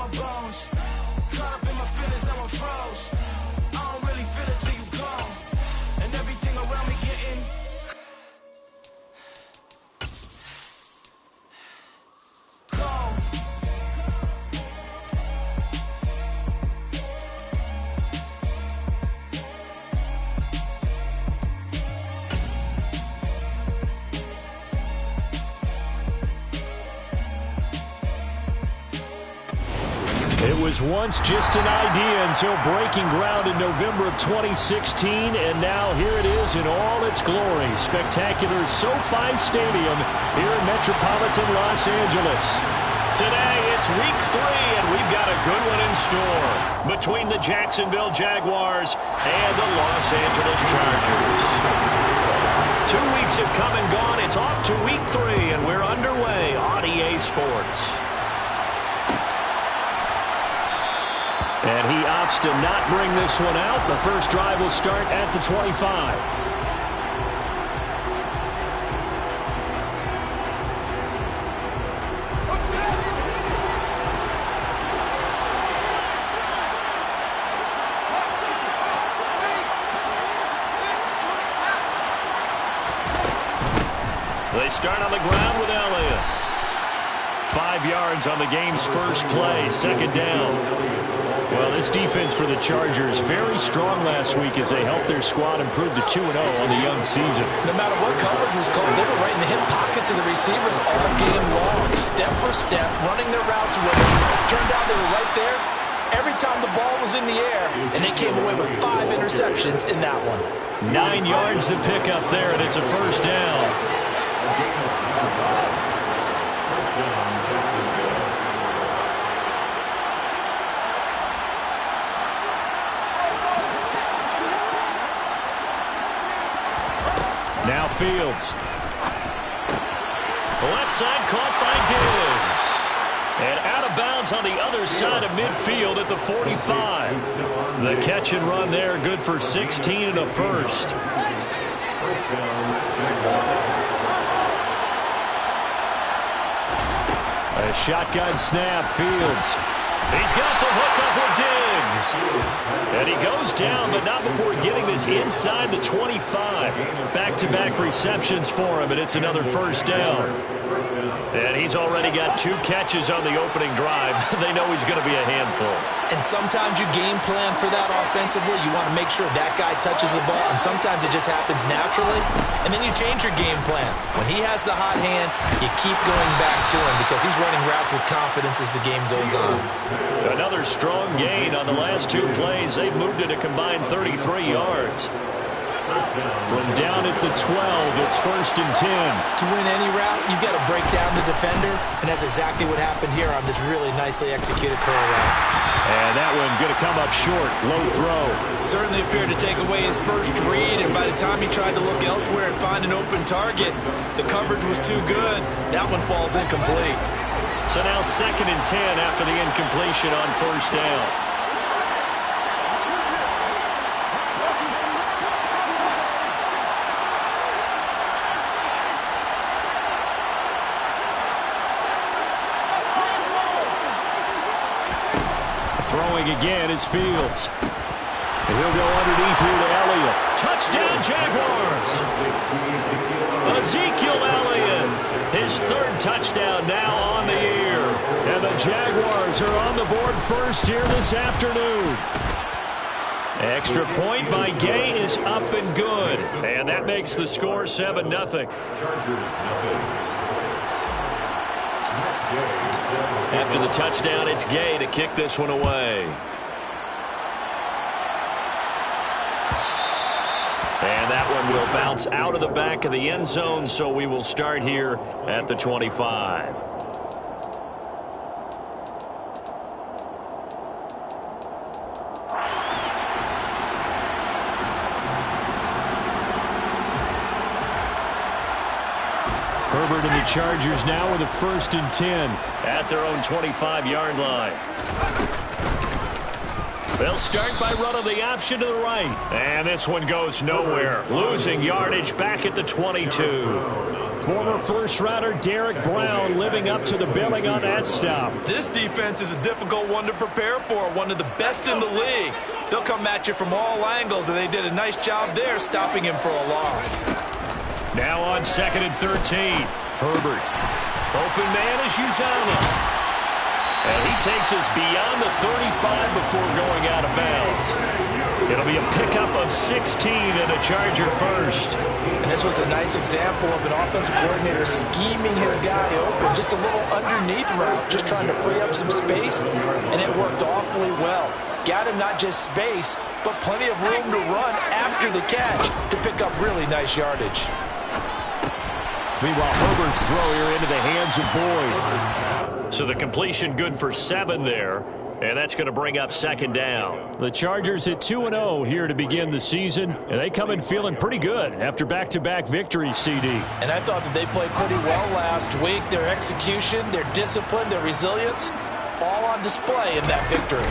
my bones. Caught up in my feelings, now I'm froze. I don't really feel it till you gone. And everything around me getting cold. It was once just an idea until breaking ground in November of 2016, and now here it is in all its glory. Spectacular SoFi Stadium here in metropolitan Los Angeles. Today, it's week 3, and we've got a good one in store between the Jacksonville Jaguars and the Los Angeles Chargers. 2 weeks have come and gone. It's off to week 3, and we're underway on EA Sports. And he opts to not bring this one out. The first drive will start at the 25. They start on the ground with Elliott. 5 yards on the game's first play, second down. Well, this defense for the Chargers very strong last week as they helped their squad improve to 2-0 on the young season. No matter what coverage was called, they were right in the hip pockets of the receivers all game long, step for step, running their routes with them. Turned out they were right there every time the ball was in the air, and they came away with 5 interceptions in that one. 9 yards to pick up there, and it's a first down. Now Fields. Left side caught by Diggs. And out of bounds on the other side of midfield at the 45. The catch and run there, good for 16 and a first. A shotgun snap, Fields. He's got the hook up with Diggs. And he goes down, but not before getting this inside the 25. Back-to-back receptions for him, and it's another first down. And he's already got 2 catches on the opening drive. They know he's going to be a handful. And sometimes you game plan for that offensively. You want to make sure that guy touches the ball, and sometimes it just happens naturally. And then you change your game plan. When he has the hot hand, you keep going back to him because he's running routes with confidence as the game goes on. Another strong gain on the last 2 plays. They've moved it a combined 33 yards. From down at the 12, it's first and 10. To win any route, you've got to break down the defender, and that's exactly what happened here on this really nicely executed curl route. And that one going to come up short, low throw. Certainly appeared to take away his first read, and by the time he tried to look elsewhere and find an open target, the coverage was too good. That one falls incomplete. So now second and 10 after the incompletion on first down. Throwing again is Fields. And he'll go underneath here to Elliott. Touchdown, Jaguars! Ezekiel Elliott, his 3rd touchdown now on the year. And the Jaguars are on the board first here this afternoon. Extra point by Gay is up and good. And that makes the score 7-0. After the touchdown, it's Gay to kick this one away. And that one will bounce out of the back of the end zone, so we will start here at the 25. Herbert and the Chargers now with a first and 10 at their own 25-yard line. They'll start by running the option to the right. And this one goes nowhere. Losing yardage back at the 22. Former first-rounder Derek Brown living up to the billing on that stop. This defense is a difficult one to prepare for, one of the best in the league. They'll come at you from all angles, and they did a nice job there stopping him for a loss. Now on 2nd and 13. Herbert. Open man is Uzama. And he takes us beyond the 35 before going out of bounds. It'll be a pickup of 16 and a Charger first. And this was a nice example of an offensive coordinator scheming his guy open. Just a little underneath route, just trying to free up some space, and it worked awfully well. Got him not just space, but plenty of room to run after the catch to pick up really nice yardage. Meanwhile, Herbert's throw here into the hands of Boyd. So the completion good for 7 there. And that's going to bring up 2nd down. The Chargers at 2-0 here to begin the season. And they come in feeling pretty good after back-to-back victories, CD. And I thought that they played pretty well last week. Their execution, their discipline, their resilience, all on display in that victory.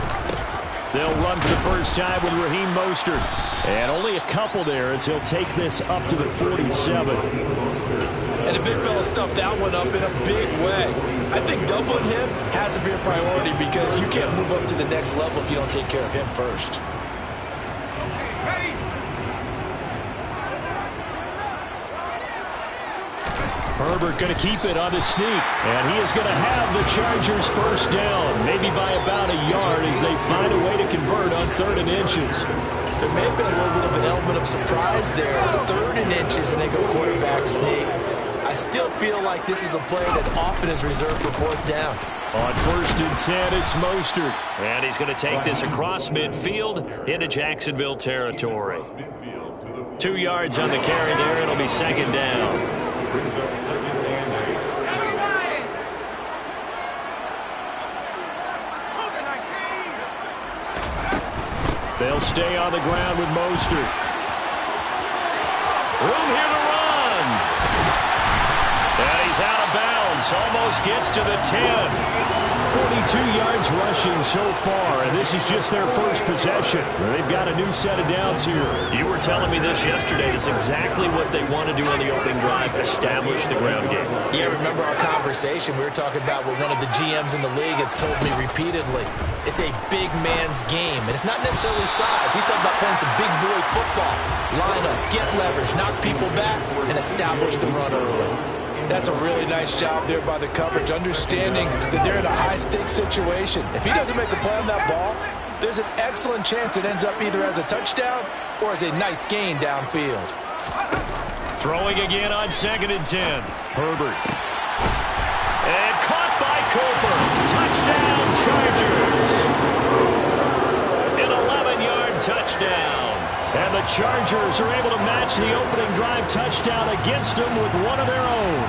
They'll run for the first time with Raheem Mostert. And only a couple there as he'll take this up to the 47. And the big fella stuffed that one up in a big way. I think doubling him has to be a priority because you can't move up to the next level if you don't take care of him first. Herbert going to keep it on the sneak. And he is going to have the Chargers first down, maybe by about a yard as they find a way to convert on 3rd and inches. There may have been a little bit of an element of surprise there. 3rd and inches and they go quarterback sneak. I still feel like this is a play that often is reserved for 4th down. On 1st and 10, it's Mostert. And he's going to take this across midfield into Jacksonville territory. 2 yards on the carry there. It'll be 2nd down. They'll stay on the ground with Mostert. Room here to run. And he's out of bounds. Almost gets to the 10. 42 yards rushing so far, and this is just their first possession. They've got a new set of downs here. You were telling me this yesterday. It's exactly what they want to do on the opening drive, establish the ground game. Yeah, remember our conversation. We were talking about what one of the GMs in the league has told me repeatedly. It's a big man's game, and it's not necessarily size. He's talking about playing some big boy football. Line up, get leverage, knock people back, and establish the run early. That's a really nice job there by the coverage, understanding that they're in a high-stakes situation. If he doesn't make a play on that ball, there's an excellent chance it ends up either as a touchdown or as a nice gain downfield. Throwing again on 2nd and 10. Herbert. And caught by Cooper. Touchdown, Chargers. An 11-yard touchdown. And the Chargers are able to match the opening drive touchdown against them with one of their own.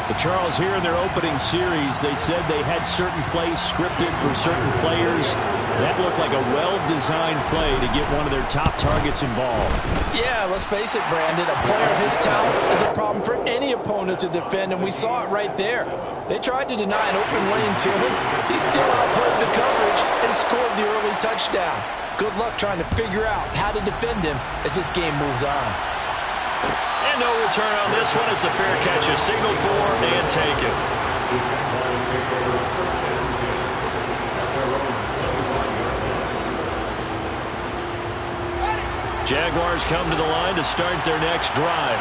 The Charles, here in their opening series, they said they had certain plays scripted for certain players. That looked like a well-designed play to get one of their top targets involved. Yeah, let's face it, Brandon. A player of his talent is a problem for any opponent to defend, and we saw it right there. They tried to deny an open lane to him. He still outplayed the coverage and scored the early touchdown. Good luck trying to figure out how to defend him as this game moves on. And no return on this one as the fair catch is signaled for and taken. Jaguars come to the line to start their next drive.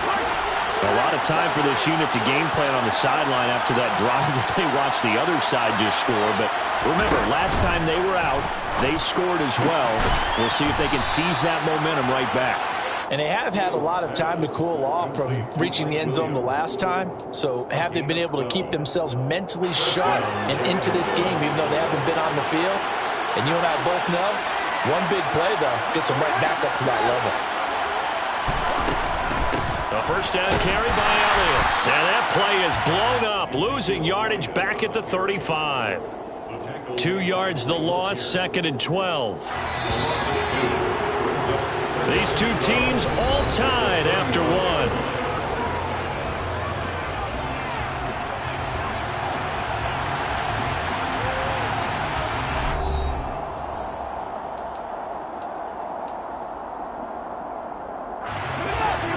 A lot of time for this unit to game plan on the sideline after that drive that they watched the other side just score. But remember, last time they were out, they scored as well. We'll see if they can seize that momentum right back. And they have had a lot of time to cool off from reaching the end zone the last time. So have they been able to keep themselves mentally sharp and into this game, even though they haven't been on the field? And you and I both know, one big play, though, gets them right back up to that level. A first down carry by Elliott. And that play is blown up, losing yardage back at the 35. 2 yards the loss, 2nd and 12. These two teams all tied after one.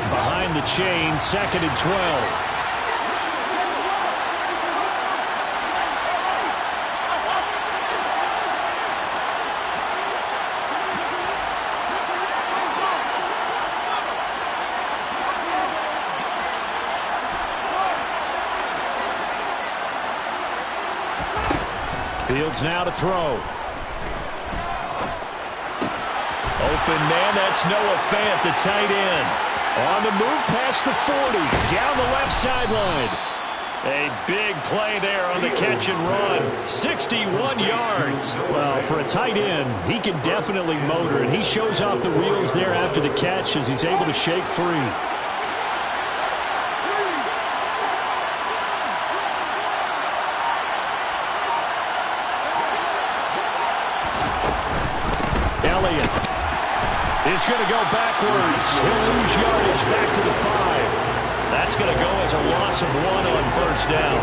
Behind the chain. on 2nd and 12. Fields now to throw. Open man, that's Noah Fant, the tight end. On the move past the 40, down the left sideline. A big play there on the catch and run. 61 yards. Well, for a tight end, he can definitely motor, and he shows off the wheels there after the catch as he's able to shake free. He's going to go backwards. He'll lose yardage back to the 5. That's going to go as a loss of 1 on first down.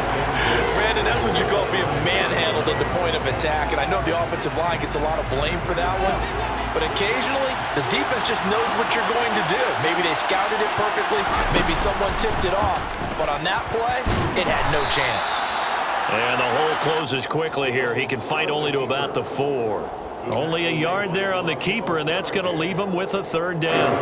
Brandon, that's what you call being manhandled at the point of attack. And I know the offensive line gets a lot of blame for that one. But occasionally, the defense just knows what you're going to do. Maybe they scouted it perfectly. Maybe someone tipped it off. But on that play, it had no chance. And the hole closes quickly here. He can fight only to about the 4. Only a yard there on the keeper, and that's going to leave him with a 3rd down.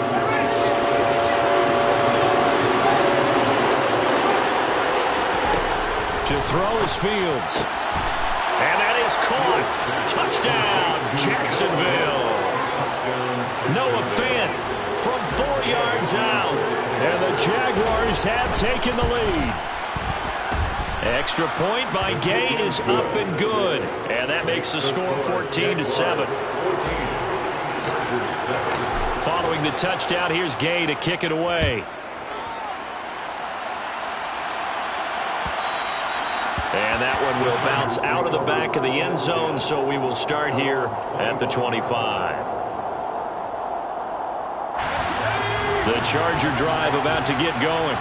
To throw is Fields. And that is caught. Touchdown, Jacksonville. Noah Fant from 4 yards out. And the Jaguars have taken the lead. Extra point by Gay is up and good. And that makes the score 14-7. Following the touchdown, here's Gay to kick it away. And that one will bounce out of the back of the end zone, so we will start here at the 25. The Charger drive about to get going.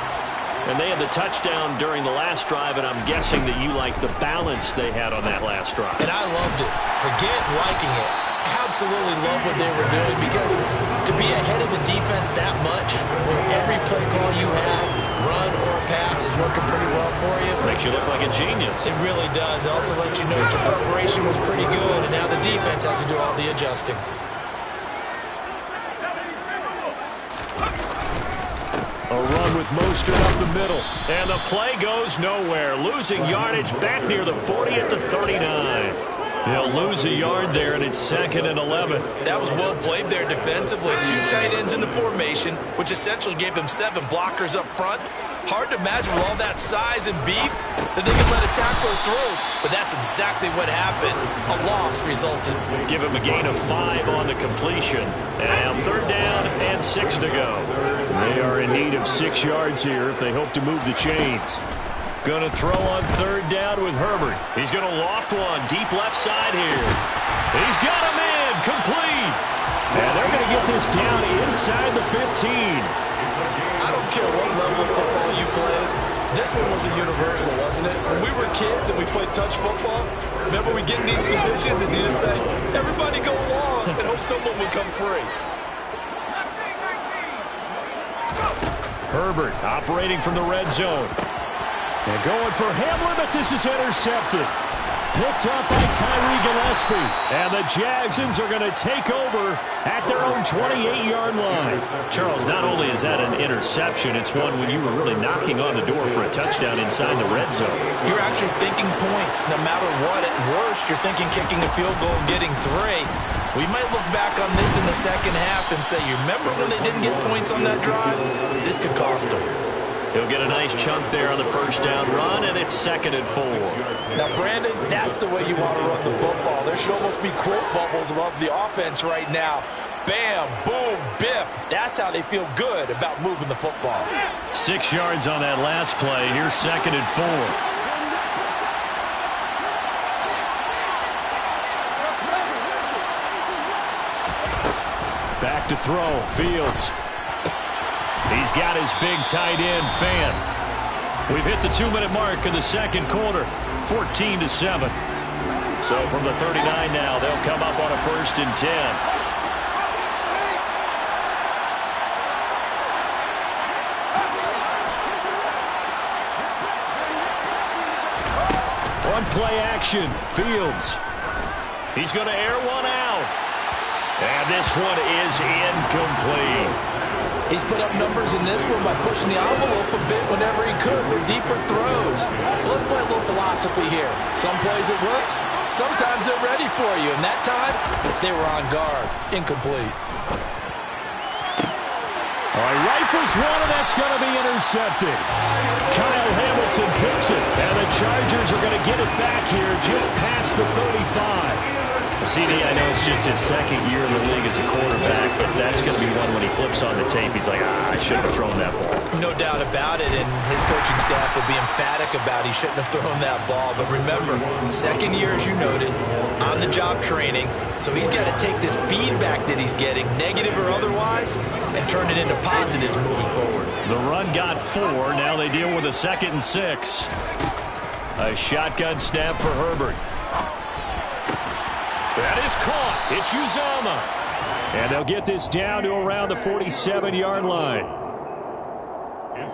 And they had the touchdown during the last drive, and I'm guessing that you like the balance they had on that last drive. And I loved it. Forget liking it. Absolutely love what they were doing, because to be ahead of a defense that much, where every play call you have, run or pass, is working pretty well for you. Makes you look like a genius. It really does. It also lets you know that your preparation was pretty good, and now the defense has to do all the adjusting. A run with Mostert up the middle. And the play goes nowhere. Losing yardage back near the 40 at the 39. They'll lose a yard there, and it's 2nd and 11. That was well played there defensively. 2 tight ends in the formation, which essentially gave them 7 blockers up front. Hard to imagine with all that size and beef that they could let a tackler through. But that's exactly what happened. A loss resulted. Give him a gain of 5 on the completion. And now 3rd down and 6 to go. They are in need of 6 yards here if they hope to move the chains. Going to throw on 3rd down with Herbert. He's going to loft one deep left side here. He's got him in. Complete. And they're going to get this down inside the 15. I don't care what level of football you played. This one was a universal, wasn't it? When we were kids and we played touch football, remember we get in these positions and you just say, everybody go along, and hope someone would come free. Herbert operating from the red zone. And going for Hamlin, but this is intercepted. Picked up by Tyree Gillespie. And the Jagsons are going to take over at their own 28-yard line. Charles, not only is that an interception, it's one when you were really knocking on the door for a touchdown inside the red zone. You're actually thinking points. No matter what, at worst, you're thinking kicking a field goal and getting 3. We might look back on this in the second half and say, you remember when they didn't get points on that drive? This could cost them. He'll get a nice chunk there on the 1st down run, and it's 2nd and 4. Now, Brandon, that's the way you want to run the football. There should almost be quote bubbles above the offense right now. Bam, boom, biff. That's how they feel good about moving the football. 6 yards on that last play. Here's 2nd and 4. Back to throw. Fields. He's got his big tight end, Fant. We've hit the 2-minute mark in the 2nd quarter, 14-7. So from the 39 now, they'll come up on a 1st and 10. play action. Fields. He's going to air one out. And this one is incomplete. He's put up numbers in this one by pushing the envelope a bit whenever he could with deeper throws. But let's play a little philosophy here. Some plays it works. Sometimes they're ready for you. And that time, they were on guard. Incomplete. All right, rifles one, and that's going to be intercepted. Kyle Hamilton picks it, and the Chargers are going to get it back here just past the 35. CD, I know it's just his second year in the league as a quarterback, but that's going to be one when he flips on the tape. He's like, I shouldn't have thrown that ball. No doubt about it, and his coaching staff will be emphatic about he shouldn't have thrown that ball. But remember, second year, as you noted, on-the-job training, so he's got to take this feedback that he's getting, negative or otherwise, and turn it into positives moving forward. The run got 4. Now they deal with a 2nd and 6. A shotgun snap for Herbert. That is caught. It's Uzomah. And they'll get this down to around the 47-yard line.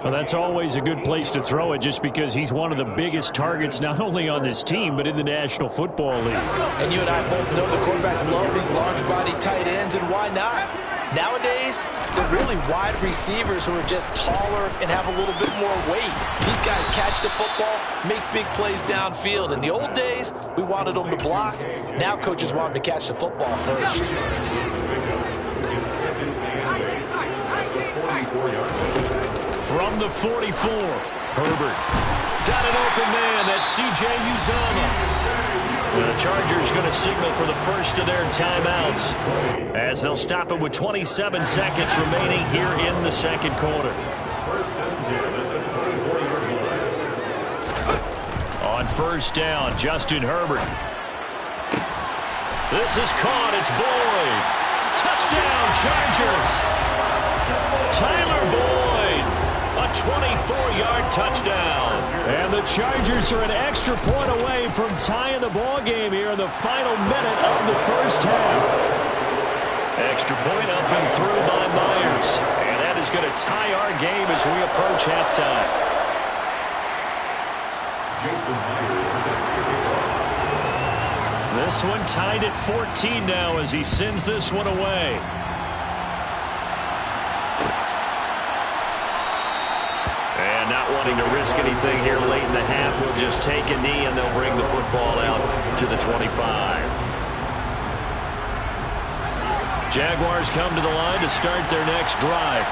Well, that's always a good place to throw it just because he's one of the biggest targets not only on this team but in the National Football League. And you and I both know the quarterbacks love these large-body tight ends, and why not? Nowadays, they're really wide receivers who are just taller and have a little bit more weight. These guys catch the football, make big plays downfield. In the old days, we wanted them to block. Now coaches want them to catch the football first. From the 44, Herbert. Got an open man. That's C.J. Uzomah. The Chargers going to signal for the first of their timeouts as they'll stop it with 27 seconds remaining here in the second quarter. On first down, Justin Herbert. This is caught. It's Boyd. Touchdown, Chargers. Tyler Boyd. A 24-yard touchdown. And the Chargers are an extra point away from tying the ball game here in the final minute of the first half. Extra point up and through by Myers. And that is going to tie our game as we approach halftime. This one tied at 14 now as he sends this one away. Not wanting to risk anything here late in the half, he'll just take a knee and they'll bring the football out to the 25. Jaguars come to the line to start their next drive.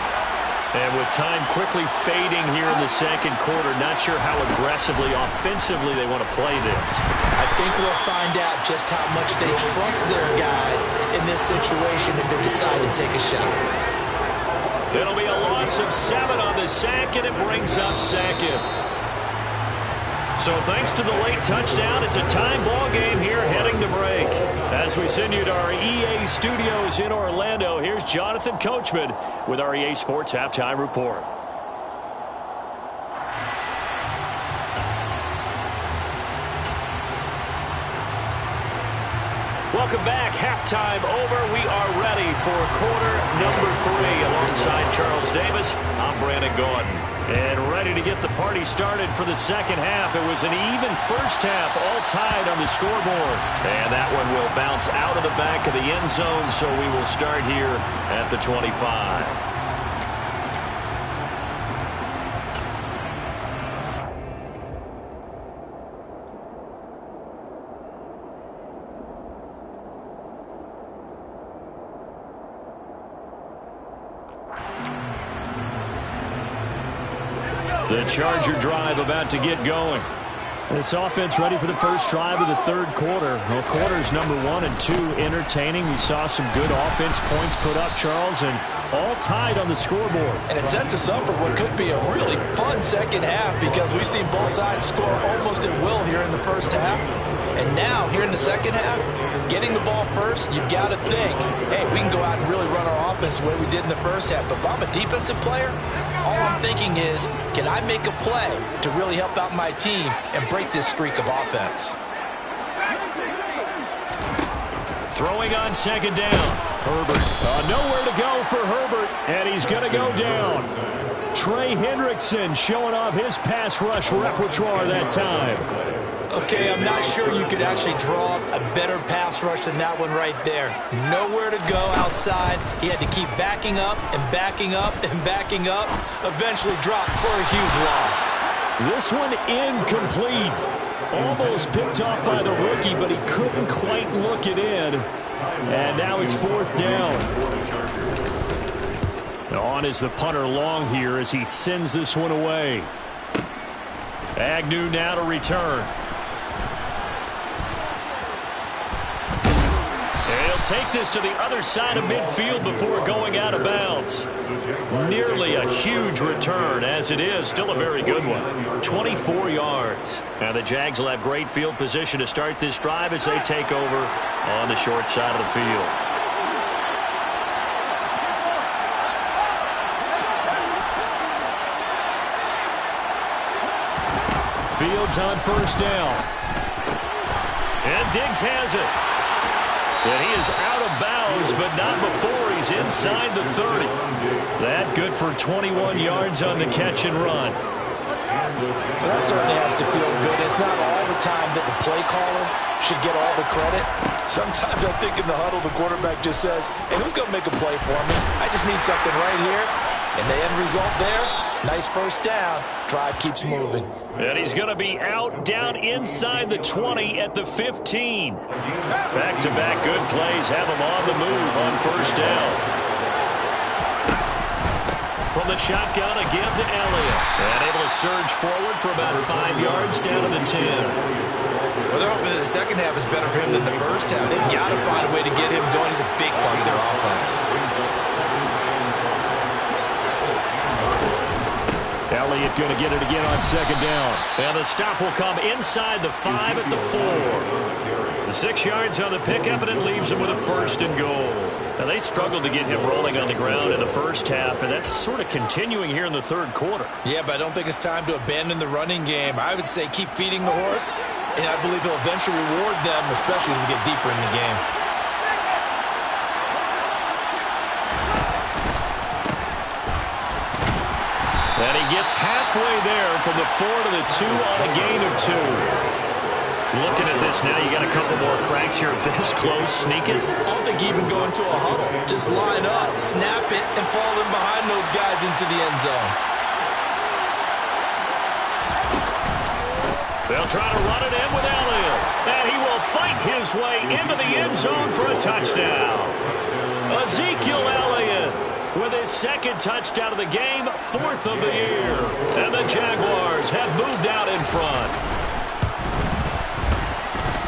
And with time quickly fading here in the second quarter, not sure how aggressively, offensively they want to play this. I think we'll find out just how much they trust their guys in this situation if they decide to take a shot. It'll be a loss of 7 on the sack, and it brings up 2nd. So thanks to the late touchdown, it's a tie ball game here heading to break. As we send you to our EA studios in Orlando, here's Jonathan Coachman with our EA Sports Halftime Report. Welcome back. Halftime over. We are ready for quarter number 3. Alongside Charles Davis, I'm Brandon Gordon. And ready to get the party started for the second half. It was an even first half, all tied on the scoreboard. And that one will bounce out of the back of the end zone, so we will start here at the 25. The Charger drive about to get going. This offense ready for the first drive of the third quarter. Well, quarters number 1 and 2 entertaining. We saw some good offense points put up, Charles, and all tied on the scoreboard. And it sets us up for what could be a really fun second half because we've seen both sides score almost at will here in the first half. And now, here in the second half, getting the ball first, you've got to think, hey, we can go out and really run our offense the way we did in the first half. But if I'm a defensive player, all I'm thinking is, can I make a play to really help out my team and break this streak of offense? Throwing on second down. Herbert. Nowhere to go for Herbert, and he's going to go down. Trey Hendrickson showing off his pass rush repertoire that time. Okay, I'm not sure you could actually draw a better pass rush than that one right there. Nowhere to go outside. He had to keep backing up and backing up and backing up. Eventually dropped for a huge loss. This one incomplete. Almost picked off by the rookie, but he couldn't quite look it in. And now it's 4th down. On is the punter long here as he sends this one away. Agnew now to return. He'll take this to the other side of midfield before going out of bounds. Nearly a huge return. As it is, still a very good one. 24 yards. Now the Jags will have great field position to start this drive as they take over on the short side of the field. Fields on 1st down. And Diggs has it. And he is out of bounds, but not before he's inside the 30. That good for 21 yards on the catch and run. Well, that certainly has to feel good. It's not all the time that the play caller should get all the credit. Sometimes I think in the huddle the quarterback just says, hey, who's going to make a play for me? I just need something right here. And the end result there, nice 1st down. Drive keeps moving. And he's going to be out down inside the 20 at the 15. Back-to-back good plays have him on the move on 1st down. From the shotgun, a give to Elliott. And able to surge forward for about 5 yards down to the 10. Well, they're hoping that the second half is better for him than the first half. They've got to find a way to get him going. He's a big part of their offense. Elliott going to get it again on 2nd down. And the stop will come inside the 5 at the 4. The 6 yards on the pickup, and it leaves him with a 1st and goal. Now, they struggled to get him rolling on the ground in the first half, and that's sort of continuing here in the 3rd quarter. Yeah, but I don't think it's time to abandon the running game. I would say keep feeding the horse, and I believe he'll eventually reward them, especially as we get deeper in the game. And he gets halfway there from the 4 to the 2 on a gain of 2. Looking at this now, you got a couple more cracks here this close. Sneak it. I don't think even go into a huddle. Just line up, snap it, and fall in behind those guys into the end zone. They'll try to run it in with Elliott. And he will fight his way into the end zone for a touchdown. Ezekiel Elliott with his 2nd touchdown of the game, 4th of the year. And the Jaguars have moved out in front.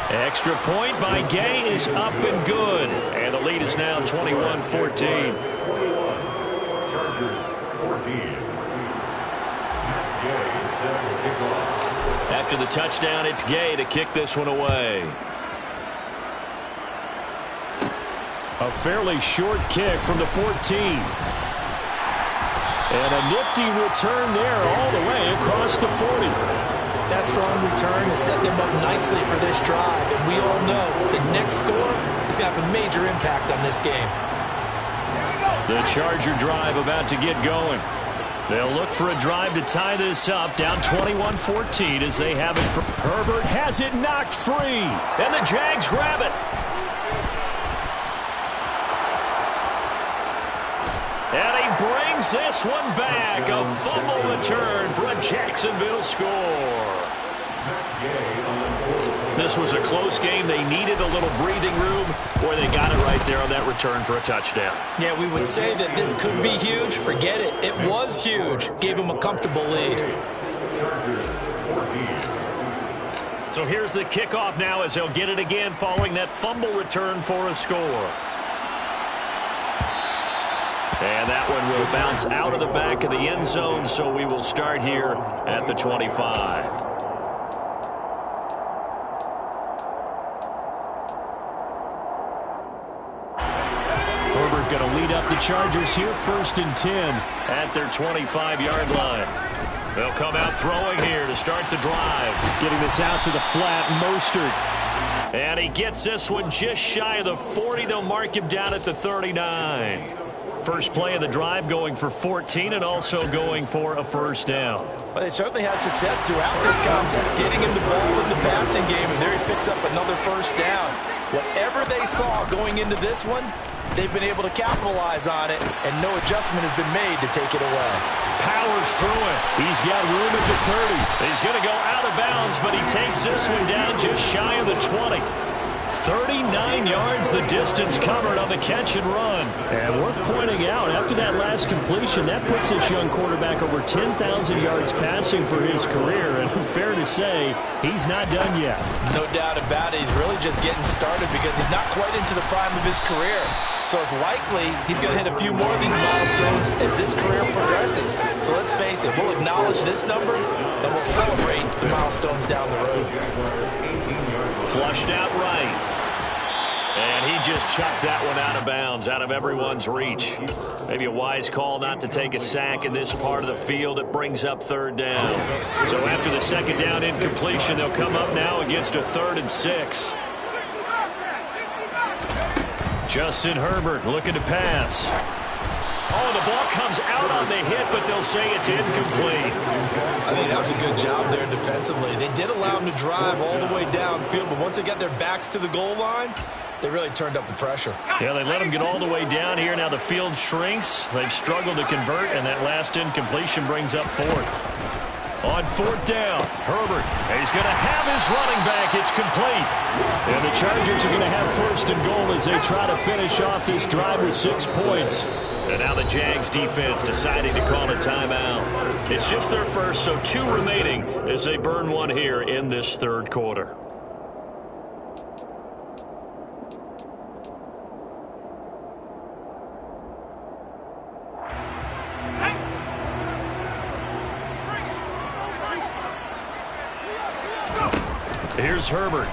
Extra point by Gay is up and good. And the lead is now 21-14. After the touchdown, it's Gay to kick this one away. A fairly short kick from the 14. And a nifty return there all the way across the 40. That strong return has set them up nicely for this drive. And we all know the next score is going to have a major impact on this game. The Charger drive about to get going. They'll look for a drive to tie this up, down 21-14 as they have it. Herbert has it knocked free. And the Jags grab it. And he brings this one back. A fumble return for a Jacksonville score. This was a close game. They needed a little breathing room. Boy, they got it right there on that return for a touchdown. Yeah, we would say that this could be huge. Forget it. It was huge. Gave them a comfortable lead. So here's the kickoff now as they'll get it again following that fumble return for a score. And that one will bounce out of the back of the end zone, so we will start here at the 25. Herbert going to lead up the Chargers here, 1st and 10 at their 25-yard line. They'll come out throwing here to start the drive. Getting this out to the flat, Mostert. And he gets this one just shy of the 40. They'll mark him down at the 39. First play of the drive going for 14 and also going for a first down. Well, they certainly had success throughout this contest, getting him the ball in the passing game, and there he picks up another first down. Whatever they saw going into this one, they've been able to capitalize on it, and no adjustment has been made to take it away. Powers through it. He's got room at the 30. He's going to go out of bounds, but he takes this one down just shy of the 20. 39 yards the distance covered on the catch and run. And worth pointing out, after that last completion, that puts this young quarterback over 10,000 yards passing for his career. And fair to say, he's not done yet. No doubt about it. He's really just getting started because he's not quite into the prime of his career. So it's likely he's going to hit a few more of these milestones as this career progresses. So let's face it, we'll acknowledge this number, and we'll celebrate the milestones down the road. Flushed out right. And he just chucked that one out of bounds, out of everyone's reach. Maybe a wise call not to take a sack in this part of the field. It brings up third down. So after the second down incompletion, they'll come up now against a 3rd and 6. Justin Herbert looking to pass. Oh, the ball comes out on the hit, but they'll say it's incomplete. I think that was a good job there defensively. They did allow him to drive all the way downfield, but once they got their backs to the goal line, they really turned up the pressure. Yeah, they let him get all the way down here. Now the field shrinks. They've struggled to convert, and that last incompletion brings up 4th. On 4th down, Herbert. He's going to have his running back. It's complete. And the Chargers are going to have 1st and goal as they try to finish off this drive with 6 points. And now the Jags defense deciding to call a timeout. It's just their first, so 2 remaining as they burn one here in this 3rd quarter. Here's Herbert.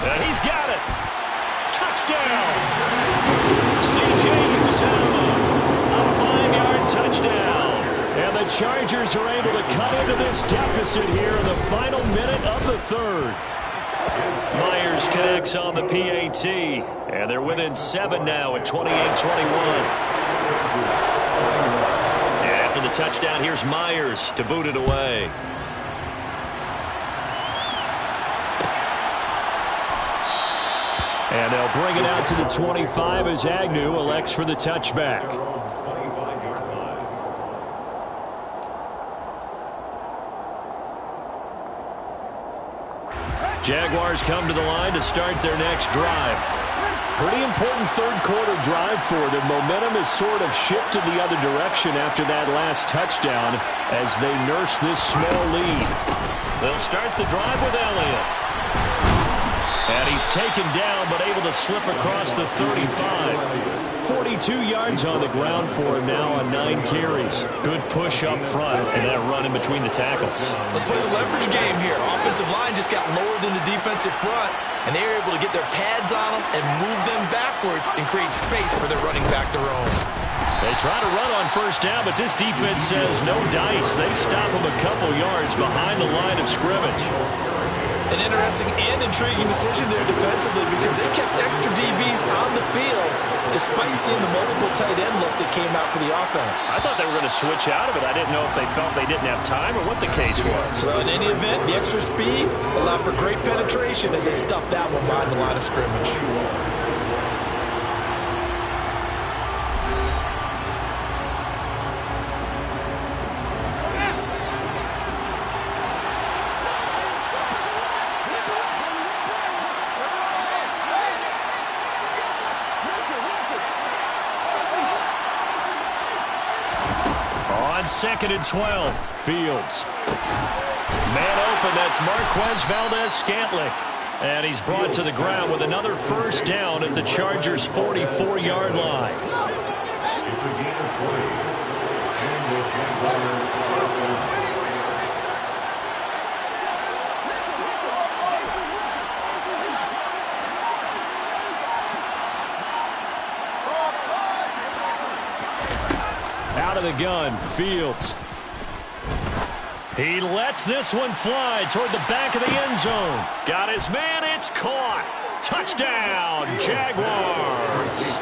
And he's got it. Touchdown. C.J. Uzomah. A 5-yard touchdown. And the Chargers are able to cut into this deficit here in the final minute of the 3rd. Myers connects on the PAT. And they're within 7 now at 28-21. And after the touchdown, here's Myers to boot it away. And they'll bring it out to the 25 as Agnew elects for the touchback. Jaguars come to the line to start their next drive. Pretty important 3rd quarter drive for them. Momentum has sort of shifted the other direction after that last touchdown as they nurse this small lead. They'll start the drive with Elliott. And he's taken down, but able to slip across the 35. 42 yards on the ground for him now on 9 carries. Good push up front and that run in between the tackles. Let's play the leverage game here. Offensive line just got lower than the defensive front, and they were able to get their pads on them and move them backwards and create space for their running back to roam. They try to run on 1st down, but this defense says no dice. They stop them a couple yards behind the line of scrimmage. An interesting and intriguing decision there defensively because they kept extra DBs on the field despite seeing the multiple tight end look that came out for the offense. I thought they were going to switch out of it. I didn't know if they felt they didn't have time or what the case was. Well, in any event, the extra speed allowed for great penetration as they stuffed that one behind the line of scrimmage. On 2nd and 12, Fields. Man open, that's Marquez Valdez-Scantling. And he's brought to the ground with another 1st down at the Chargers' 44-yard line. It's a gain of 20. And the Jaguars out of the gun, Fields. He lets this one fly toward the back of the end zone. Got his man, it's caught. Touchdown, Jaguars.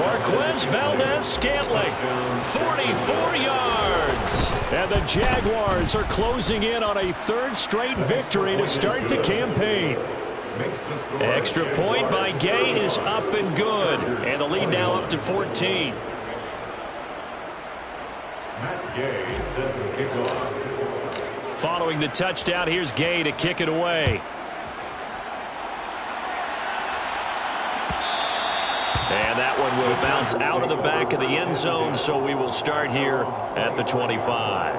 Marquez Valdez-Scantling, 44 yards. And the Jaguars are closing in on a third straight victory to start the campaign. Extra point by Gay is up and good. And the lead now up to 14. Gay set to kick off. Following the touchdown, here's Gay to kick it away. And that one will bounce out of the back of the end zone, so we will start here at the 25.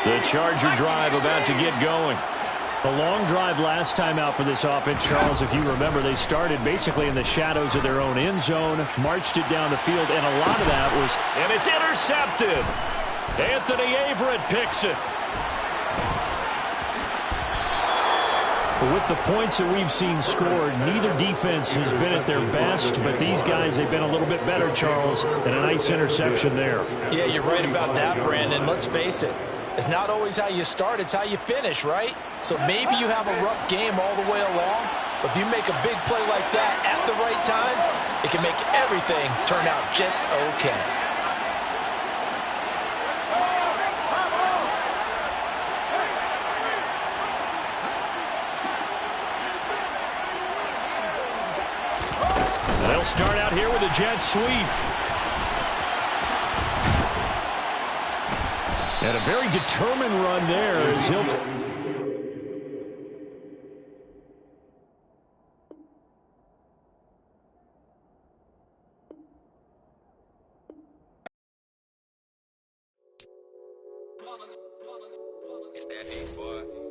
The Charger drive about to get going. A long drive last time out for this offense, Charles. If you remember, they started basically in the shadows of their own end zone, marched it down the field, and a lot of that was... And it's intercepted. Anthony Averett picks it. With the points that we've seen scored, neither defense has been at their best, but these guys, they've been a little bit better, Charles, and a nice interception there. Yeah, you're right about that, Brandon. Let's face it. It's not always how you start, it's how you finish, right? So maybe you have a rough game all the way along, but if you make a big play like that at the right time, it can make everything turn out just okay. They'll start out here with a jet sweep. And a very determined run there as Hilton. It's that hate, boy.